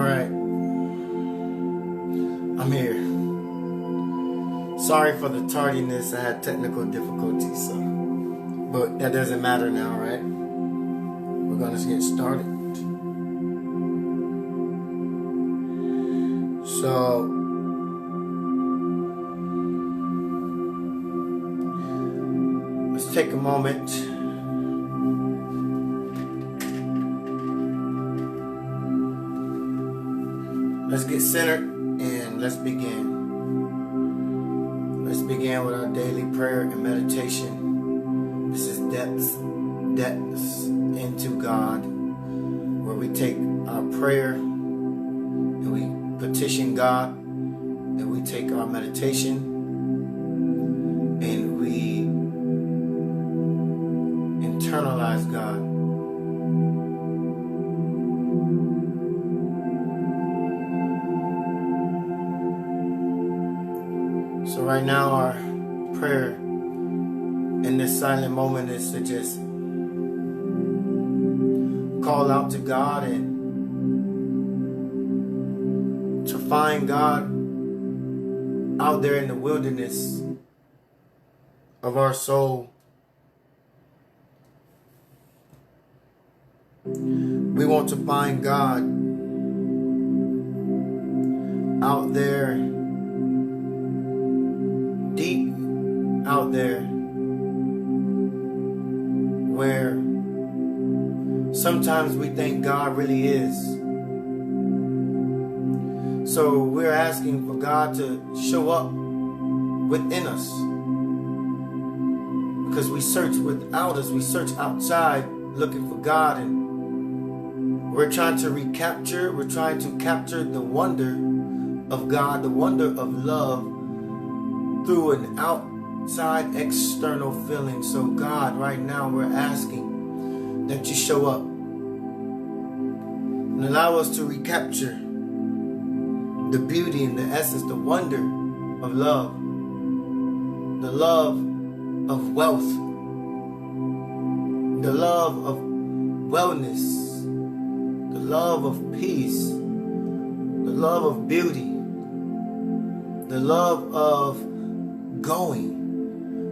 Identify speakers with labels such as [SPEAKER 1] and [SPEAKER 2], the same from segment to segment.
[SPEAKER 1] Alright, I'm here. Sorry for the tardiness, I had technical difficulties, but that doesn't matter now, right? We're gonna get started. So, let's take a moment. Let's get centered and let's begin. Let's begin with our daily prayer and meditation. This is depths into God, where we take our prayer and we petition God, and we take our meditation and we internalize God. So right now our prayer in this silent moment is to just call out to God and to find God out there in the wilderness of our soul. We want to find God out there, deep out there, where sometimes we think God really is. So we're asking for God to show up within us, because we search without us, we search outside looking for God, and we're trying to recapture, we're trying to capture the wonder of God, the wonder of love through an outside external feeling. So God, right now we're asking that you show up and allow us to recapture the beauty and the essence, the wonder of love, the love of wealth, the love of wellness, the love of peace, the love of beauty, the love of going,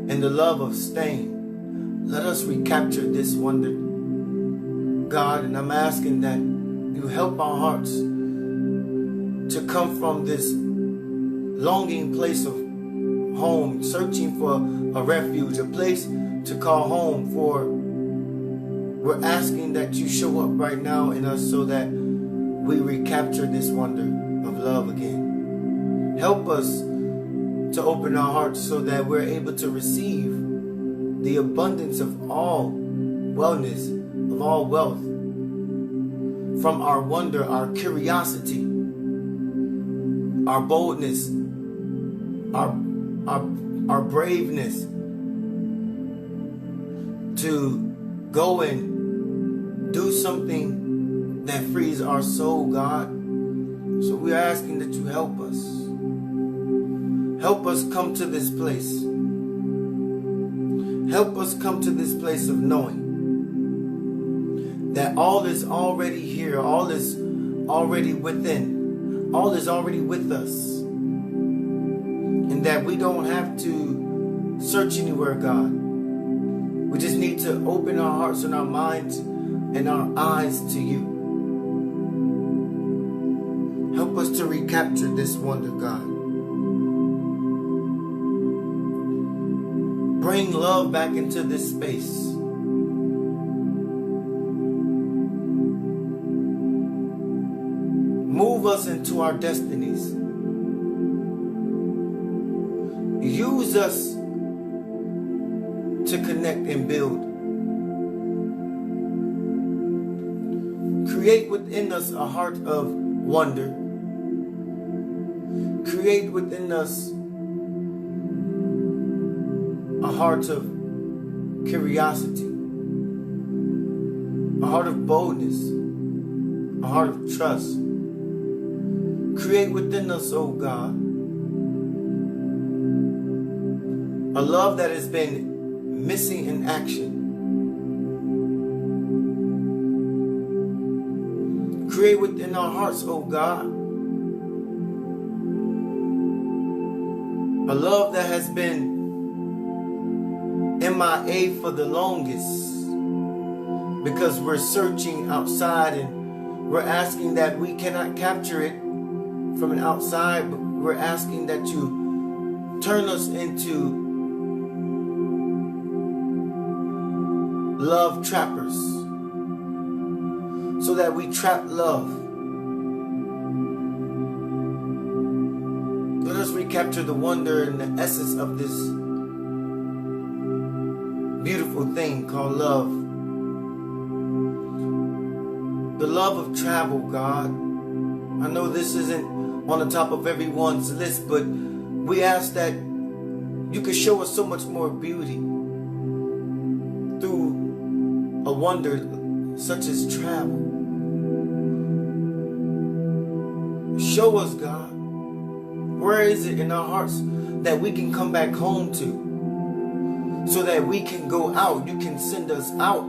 [SPEAKER 1] and the love of staying. Let us recapture this wonder, God, and I'm asking that you help our hearts to come from this longing place of home, searching for a refuge, a place to call home. For we're asking that you show up right now in us so that we recapture this wonder of love again. Help us to open our hearts so that we're able to receive the abundance of all wellness, of all wealth, from our wonder, our curiosity, our boldness, our braveness to go and do something that frees our soul, God. So we're asking that you help us. Help us come to this place. Help us come to this place of knowing that all is already here, all is already within, all is already with us, and that we don't have to search anywhere, God. We just need to open our hearts and our minds and our eyes to you. Help us to recapture this wonder, God. Bring love back into this space. Move us into our destinies. Use us to connect and build. Create within us a heart of wonder. Create within us a heart of curiosity, a heart of boldness, a heart of trust. Create within us, oh God, a love that has been missing in action. create within our hearts, oh God, a love that has been MIA for the longest, because we're searching outside and we're asking that we cannot capture it from an outside, but we're asking that you turn us into love trappers, so that we trap love. Let us recapture the wonder and the essence of this beautiful thing called love. The love of travel, God. I know this isn't on the top of everyone's list, but we ask that you could show us so much more beauty through a wonder such as travel. Show us, God, where is it in our hearts that we can come back home to, so that we can go out. You can send us out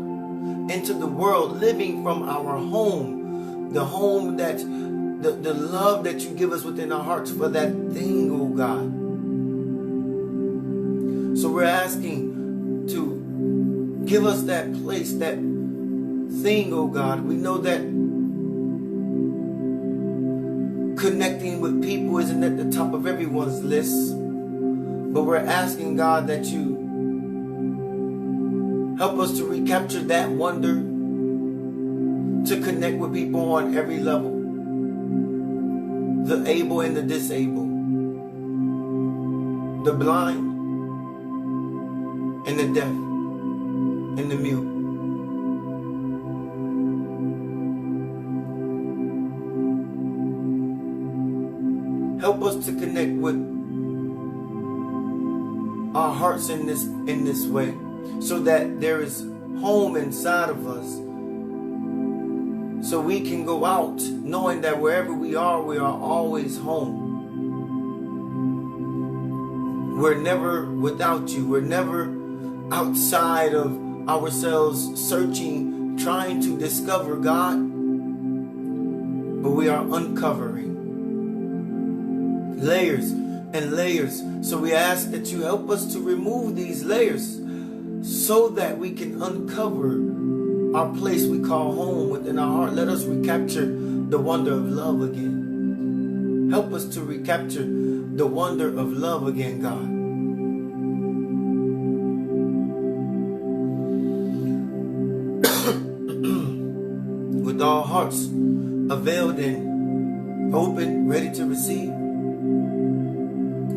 [SPEAKER 1] into the world, living from our home, the home that the love that you give us within our hearts for that thing, oh God. So we're asking to give us that place, that thing, oh God. We know that connecting with people isn't at the top of everyone's list, but we're asking, God, that you help us to recapture that wonder, to connect with people on every level, the able and the disabled, the blind and the deaf and the mute. Help us to connect with our hearts in this way, so that there is home inside of us, so we can go out knowing that wherever we are always home. We're never without you. We're never outside of ourselves, searching, trying to discover God, but we are uncovering layers and layers. So we ask that you help us to remove these layers, so that we can uncover our place we call home within our heart. Let us recapture the wonder of love again. Help us to recapture the wonder of love again, God. With all hearts availed and open, ready to receive,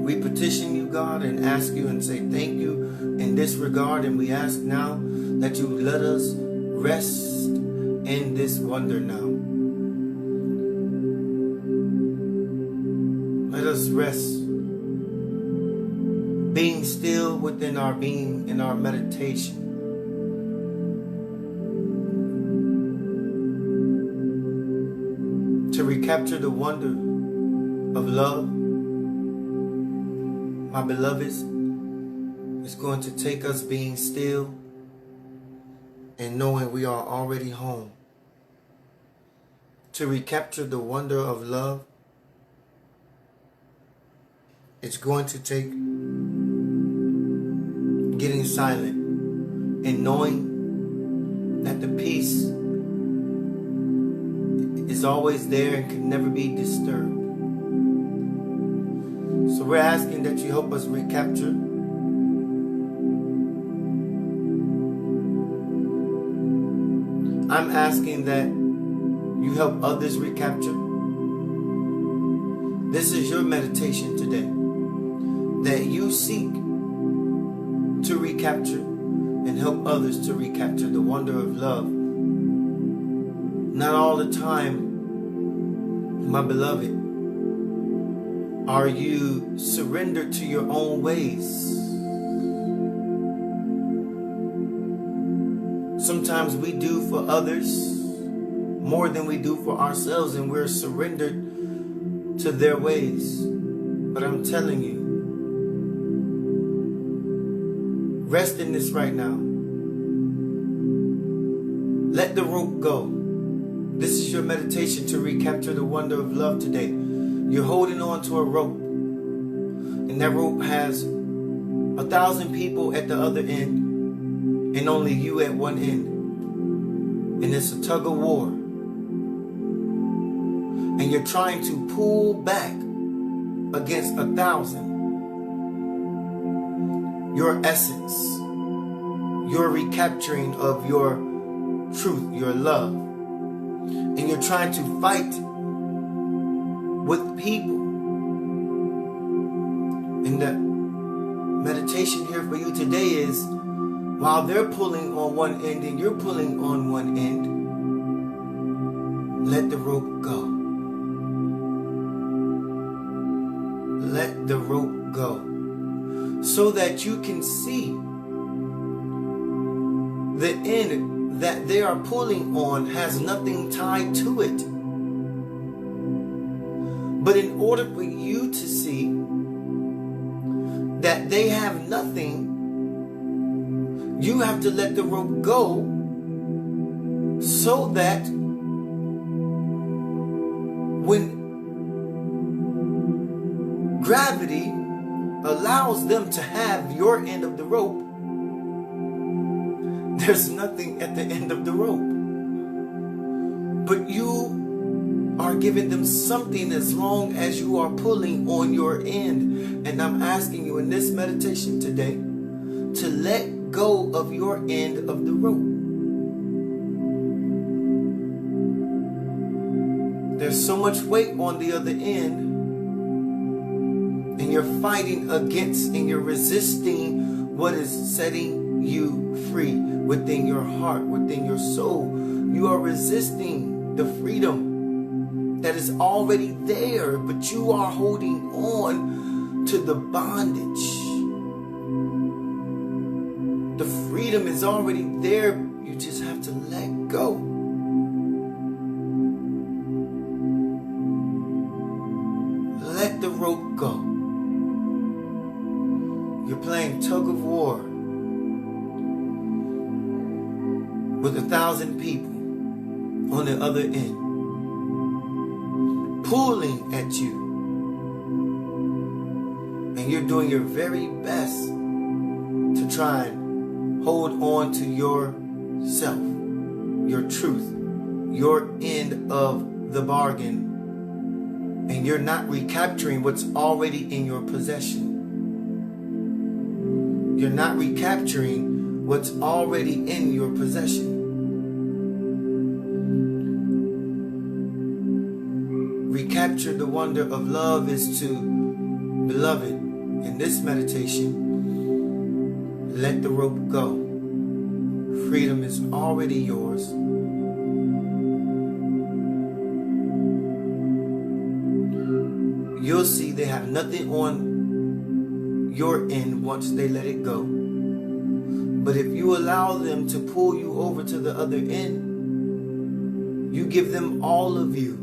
[SPEAKER 1] we petition you, God, and ask you and say thank you in this regard. And we ask now that you let us rest in this wonder now. Let us rest, being still within our being in our meditation. To recapture the wonder of love, my beloveds, is going to take us being still and knowing we are already home. To recapture the wonder of love, it's going to take getting silent and knowing that the peace is always there and can never be disturbed. So we're asking that you help us recapture I'm asking that you help others recapture. This is your meditation today, that you seek to recapture and help others to recapture the wonder of love. Not all the time, my beloved, are you surrendered to your own ways. Sometimes we do for others more than we do for ourselves, and we're surrendered to their ways. But I'm telling you, rest in this right now. Let the rope go. This is your meditation to recapture the wonder of love today. You're holding on to a rope, and that rope has 1,000 people at the other end and only you at one end. And it's a tug of war. And you're trying to pull back against 1,000. Your essence, your recapturing of your truth, your love. And you're trying to fight with people. And the meditation here for you today is, while they're pulling on one end and you're pulling on one end, let the rope go. Let the rope go. So that you can see the end that they are pulling on has nothing tied to it. But in order for you to see that they have nothing, you have to let the rope go so that when gravity allows them to have your end of the rope, there's nothing at the end of the rope. But you are giving them something as long as you are pulling on your end. And I'm asking you in this meditation today to let go of your end of the rope. There's so much weight on the other end, and you're fighting against and you're resisting what is setting you free within your heart, within your soul. You are resisting the freedom that is already there, but you are holding on to the bondage. The freedom is already there. You just have to let go. Let the rope go. You're playing tug of war with 1,000 people on the other end, pulling at you, and you're doing your very best to try and hold on to yourself, your truth, your end of the bargain, and you're not recapturing what's already in your possession. You're not recapturing what's already in your possession. Recapture the wonder of love is to, beloved, in this meditation, let the rope go. Freedom is already yours. You'll see they have nothing on your end once they let it go. But if you allow them to pull you over to the other end, you give them all of you.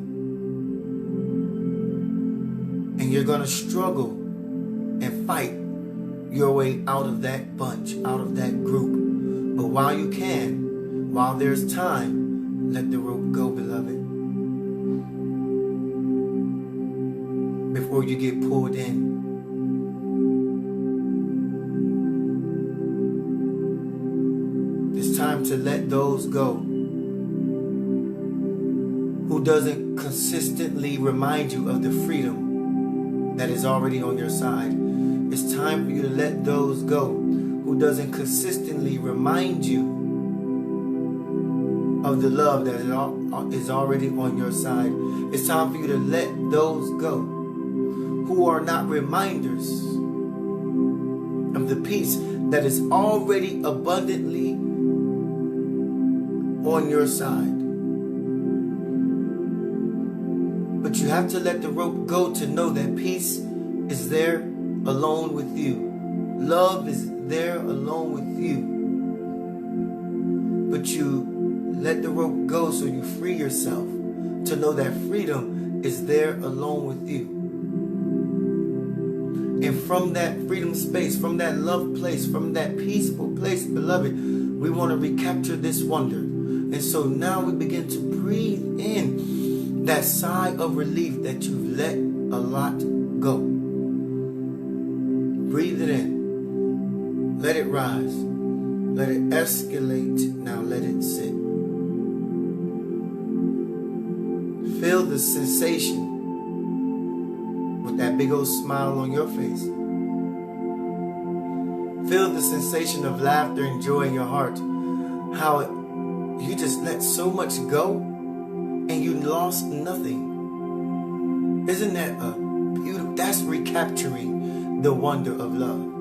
[SPEAKER 1] And you're going to struggle and fight your way out of that bunch, out of that group. But while you can, while there's time, let the rope go, beloved. Before you get pulled in. It's time to let those go who doesn't consistently remind you of the freedom that is already on your side. It's time for you to let those go who doesn't consistently remind you of the love that is already on your side. It's time for you to let those go who are not reminders of the peace that is already abundantly on your side. But you have to let the rope go to know that peace is there alone with you. Love is there alone with you. But you let the rope go so you free yourself to know that freedom is there alone with you. And from that freedom space, from that love place, from that peaceful place, beloved, we want to recapture this wonder. And so now we begin to breathe in that sigh of relief that you've let a lot go. Breathe it in. Let it rise. Let it escalate. Now let it sit. Feel the sensation with that big old smile on your face. Feel the sensation of laughter and joy in your heart. How you just let so much go and you lost nothing. Isn't that a beautiful? That's recapturing the wonder of love.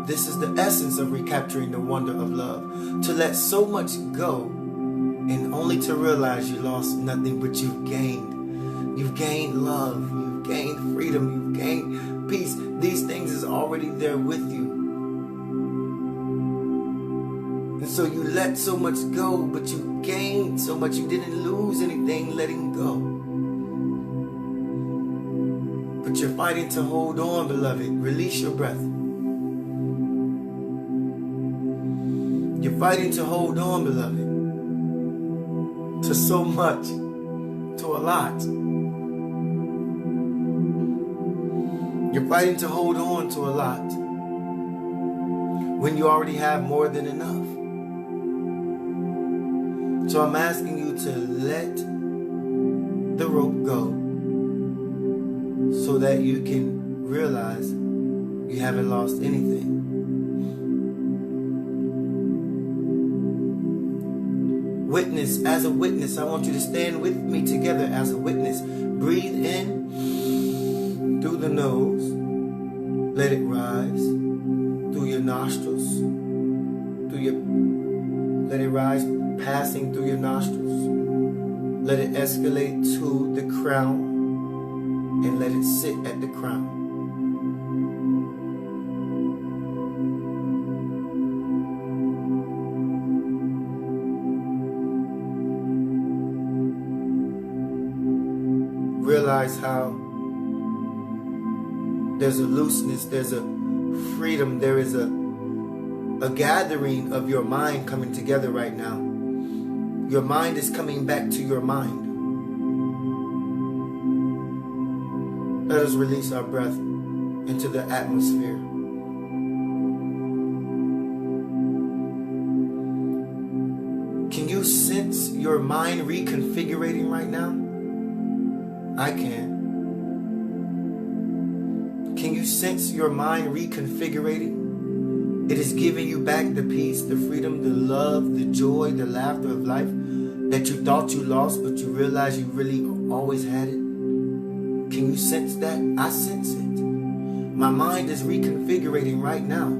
[SPEAKER 1] This is the essence of recapturing the wonder of love. To let so much go and only to realize you lost nothing, but you've gained. You've gained love. You've gained freedom. You've gained peace. These things is already there with you. And so you let so much go, but you gained so much. You didn't lose anything letting go. But you're fighting to hold on, beloved. Release your breath. You're fighting to hold on, beloved. To so much. To a lot. You're fighting to hold on to a lot when you already have more than enough. So I'm asking you to let the rope go so that you can realize you haven't lost anything. Witness, as a witness, I want you to stand with me together as a witness. Breathe in through the nose. Let it rise through your nostrils. Let it rise, passing through your nostrils. Let it escalate to the crown and let it sit at the crown. Realize how there's a looseness, there's a freedom, there is a gathering of your mind coming together right now. Your mind is coming back to your mind. Let us release our breath into the atmosphere. Can you sense your mind reconfiguring right now? I can. Can you sense your mind reconfiguring? It is giving you back the peace, the freedom, the love, the joy, the laughter of life that you thought you lost, but you realize you really always had it. Can you sense that? I sense it. My mind is reconfiguring right now.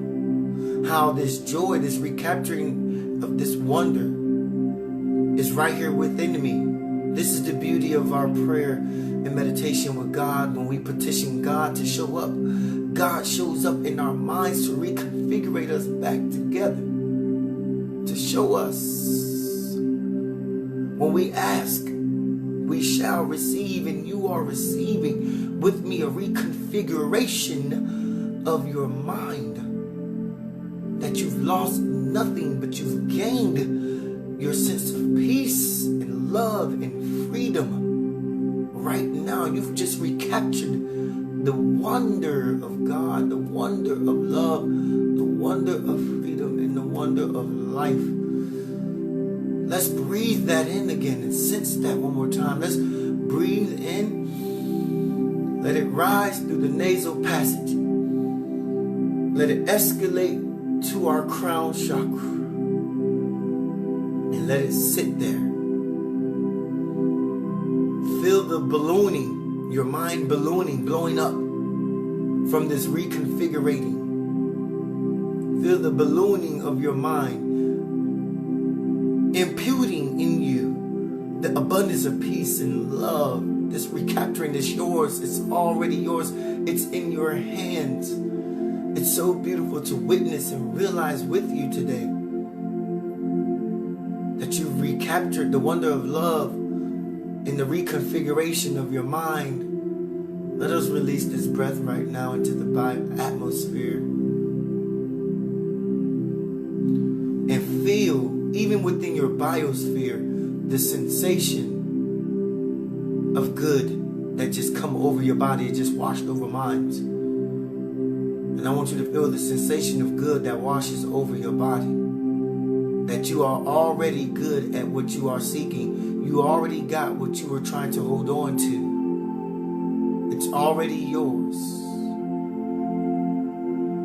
[SPEAKER 1] How this joy, this recapturing of this wonder is right here within me. This is the beauty of our prayer and meditation with God. When we petition God to show up, God shows up in our minds to reconfigure us back together, to show us. When we ask, we shall receive, and you are receiving with me a reconfiguration of your mind. That you've lost nothing, but you've gained your sense of peace and love and freedom. Right now, you've just recaptured the wonder of God, the wonder of love, the wonder of freedom, and the wonder of life. Let's breathe that in again and sense that one more time. Let's breathe in. Let it rise through the nasal passage. Let it escalate to our crown chakra. And let it sit there. Feel the ballooning, your mind ballooning, blowing up from this reconfiguring. Feel the ballooning of your mind, imputing in you the abundance of peace and love. This recapturing is yours. It's already yours. It's in your hands. It's so beautiful to witness and realize with you today that you've recaptured the wonder of love in the reconfiguration of your mind. Let us release this breath right now into the atmosphere and feel, even even within your biosphere, the sensation of good that just come over your body, it just washed over minds. And I want you to feel the sensation of good that washes over your body. That you are already good at what you are seeking. You already got what you were trying to hold on to. It's already yours.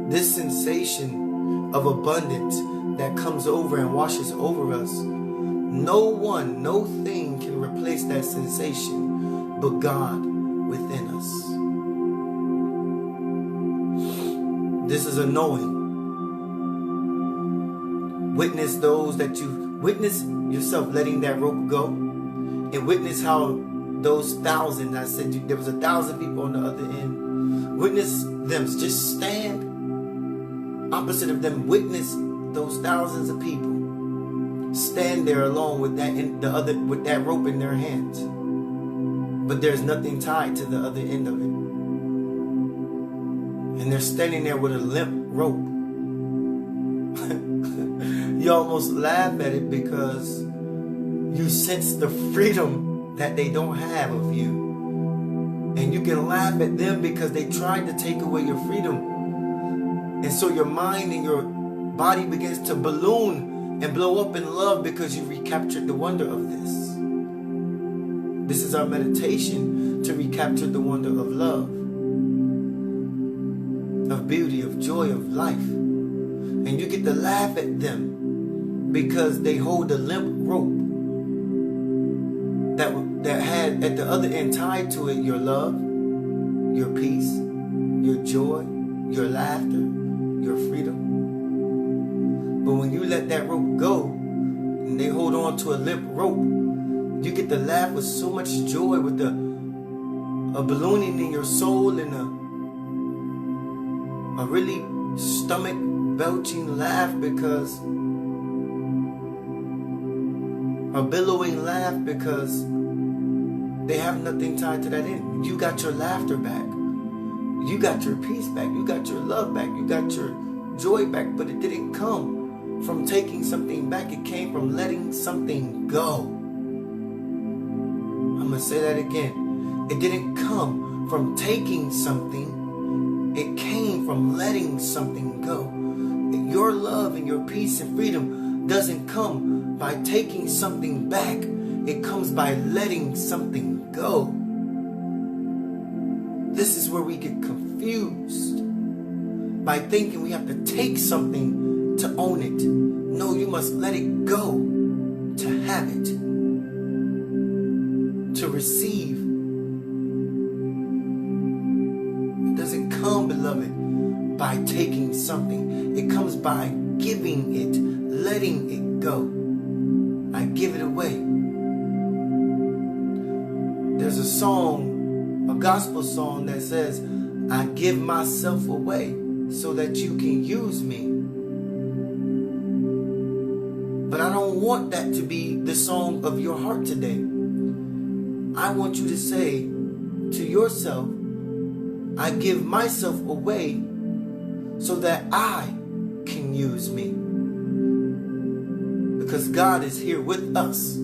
[SPEAKER 1] This sensation of abundance that comes over and washes over us, no one, no thing can replace that sensation but God within us. This is a knowing. Witness those that you witness yourself letting that rope go, and witness how those 1,000, I said there was 1,000 people on the other end. Witness them. Just stand opposite of them. Witness those thousands of people. Stand there alone with that with that rope in their hands, but there's nothing tied to the other end of it, and they're standing there with a limp rope. You almost laugh at it because you sense the freedom that they don't have of you. And you can laugh at them because they tried to take away your freedom. And so your mind and your body begins to balloon and blow up in love because you recaptured the wonder of this. This is our meditation to recapture the wonder of love, of beauty, of joy, of life. And you get to laugh at them because they hold a limp rope that had at the other end tied to it your love, your peace, your joy, your laughter, your freedom. But when you let that rope go and they hold on to a limp rope, you get to laugh with so much joy, with a ballooning in your soul and a really stomach belching laugh, because a billowing laugh, because they have nothing tied to that end. You got your laughter back. You got your peace back. You got your love back. You got your joy back. But it didn't come from taking something back. It came from letting something go. I'm going to say that again. It didn't come from taking something. It came from letting something go. Your love and your peace and freedom doesn't come by taking something back. It comes by letting something go. This is where we get confused by thinking we have to take something to own it. No, you must let it go to have it, to receive. It doesn't come, beloved, by taking something. It comes by giving it, letting it go. I give it away. There's a song, a gospel song that says, I give myself away so that you can use me. But I don't want that to be the song of your heart today. I want you to say to yourself, I give myself away so that I can use me. Because God is here with us.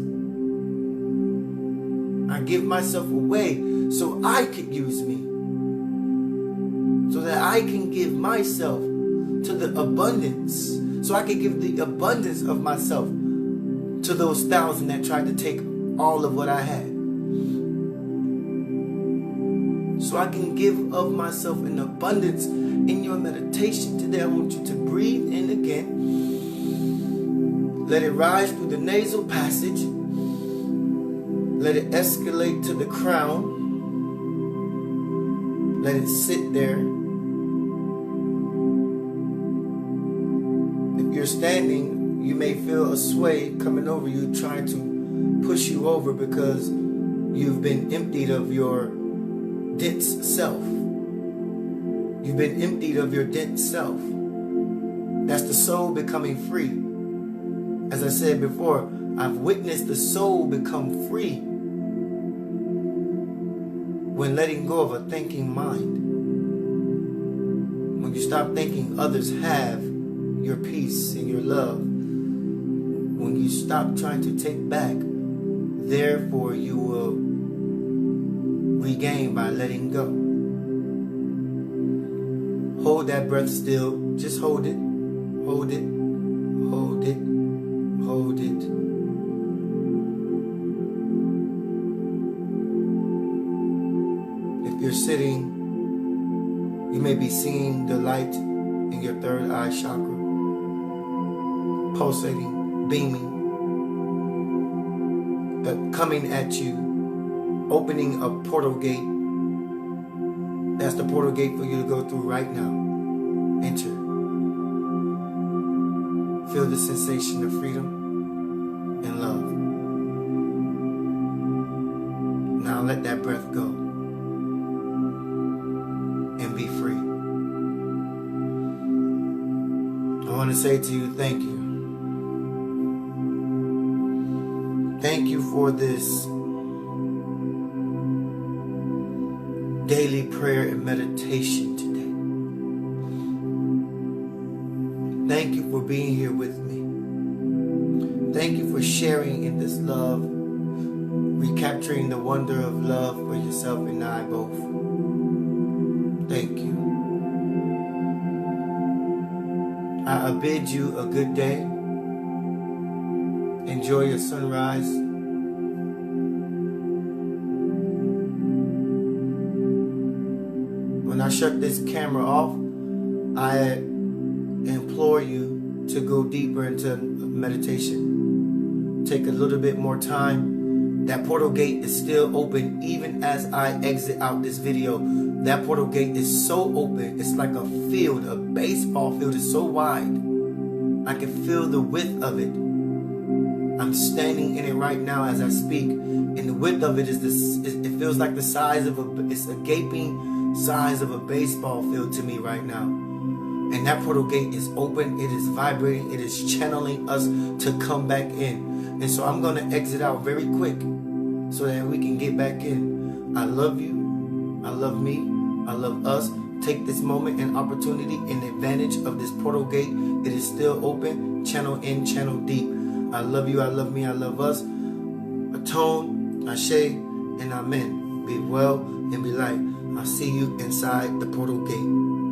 [SPEAKER 1] I give myself away so I could use me. So that I can give myself to the abundance. So I can give the abundance of myself to those 1,000 that tried to take all of what I had. So I can give of myself in abundance. In your meditation today, I want you to breathe in again. Let it rise through the nasal passage. Let it escalate to the crown. Let it sit there. If you're standing, you may feel a sway coming over you, trying to push you over because you've been emptied of your dense self. You've been emptied of your dense self. That's the soul becoming free. As I said before, I've witnessed the soul become free when letting go of a thinking mind. When you stop thinking others have your peace and your love. When you stop trying to take back, therefore you will regain by letting go. Hold that breath still. Just hold it. Hold it. Hold it. Hold it. If you're sitting, you may be seeing the light in your third eye chakra, pulsating, beaming, coming at you, opening a portal gate. That's the portal gate for you to go through right now. Enter. Feel the sensation of freedom and love. Now let that breath go and be free. I want to say to you, thank you. Thank you for this daily prayer and meditation today. Thank you for being here with me. Thank you for sharing in this love, recapturing the wonder of love for yourself and I both. Thank you. I bid you a good day. Enjoy your sunrise. When I shut this camera off, I implore you to go deeper into meditation. Take a little bit more time. That portal gate is still open even as I exit out this video. That portal gate is so open. It's like a field, a baseball field. It's so wide. I can feel the width of it. I'm standing in it right now as I speak, and the width of it is this. It feels like the size of it's a gaping size of a baseball field to me right now. And that portal gate is open. It is vibrating. It is channeling us to come back in. And so I'm gonna exit out very quick so that we can get back in. I love you. I love me. I love us. Take this moment and opportunity and advantage of this portal gate. It is still open. Channel in, channel deep. I love you, I love me, I love us. Atone, Ashe, and Amen. Be well and be light. I'll see you inside the portal gate.